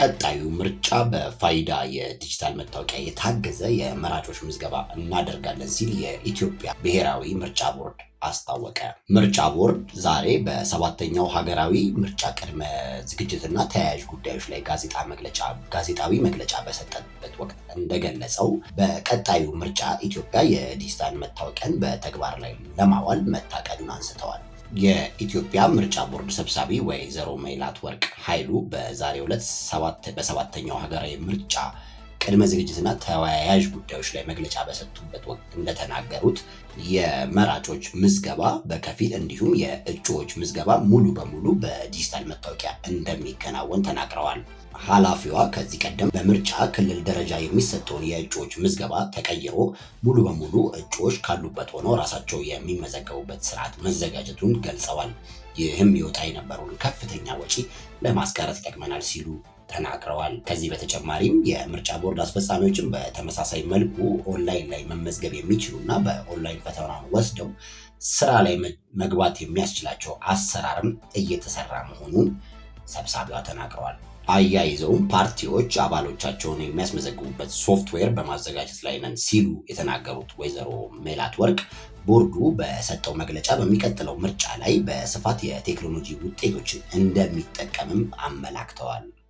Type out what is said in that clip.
ቀጣዩ ምርጫ በፋይዳ የዲጂታል መታወቂያ የታገዘ የመራጮች ምዝገባ እናደርጋለን ሲል የኢትዮጵያ ብሔራዊ ምርጫ ቦርድ አስታወቀ። ምርጫ ቦርድ ዛሬ በሰባተኛው ሀገራዊ ምርጫ ቅድመ ዝግጅትና ተያያዥ ጉዳዮች ላይ ጋዜጣዊ መግለጫ በሰጠበት ወቅት እንደገለጸው በቀጣዩ ምርጫ ኢትዮጵያ የዲጂታል መታወቂያን በተግባር ላይ ለማዋል መታቀዱን አንስተዋል። የኢትዮጵያ ምርጫ ቦርድ ሰብሳቢ ወይዘሮ ሜላትወርቅ ኃይሉ በዛሬው ዕለት በሰባተኛው ሀገራዊ ምርጫ ቅድመ ዝግጅትና ተያያዥ ጉዳዮች ላይ መግለጫ በሰጡበት ወቅት እንደተናገሩት የመራጮች ምዝገባ በከፊል እንዲሁም የእጩዎች ምዝገባ ሙሉ በሙሉ በዲጂታል መታወቂያ እንደሚከናወን ተናግረዋል። ኃላፊዋ ከዚህ ቀደም በምርጫ ክልል ደረጃ የሚሰጠውን የእጩዎች ምዝገባ ተቀይሮ ሙሉ በሙሉ እጩዎች ካሉበት ሆነው ራሳቸው የሚመዘገቡበት ስርዓት መዘጋጀቱን ገልጸዋል። ይህም ይወጣ የነበረውን ከፍተኛ ወጪ ለማስቀረት ይጠቅመናል ሲሉ ተናግረዋል። ከዚህ በተጨማሪም የምርጫ ቦርድ አስፈጻሚዎችን በተመሳሳይ መልኩ ኦንላይን ላይ መመዝገብ የሚችሉና በኦንላይን ፈተናውን ወስደው ስራ ላይ መግባት የሚያስችላቸው አሰራርም እየተሰራ መሆኑን ሰብሳቢዋ ተናግረዋል። አያይዘውም ፓርቲዎች አባሎቻቸውን የሚያስመዘግቡበት ሶፍትዌር በማዘጋጀት ላይ ነን ሲሉ የተናገሩት ወይዘሮ ሜላትወርቅ ቦርዱ በሰጠው መግለጫ በሚቀጥለው ምርጫ ላይ በስፋት የቴክኖሎጂ ውጤቶችን እንደሚጠቀምም አመላክተዋል።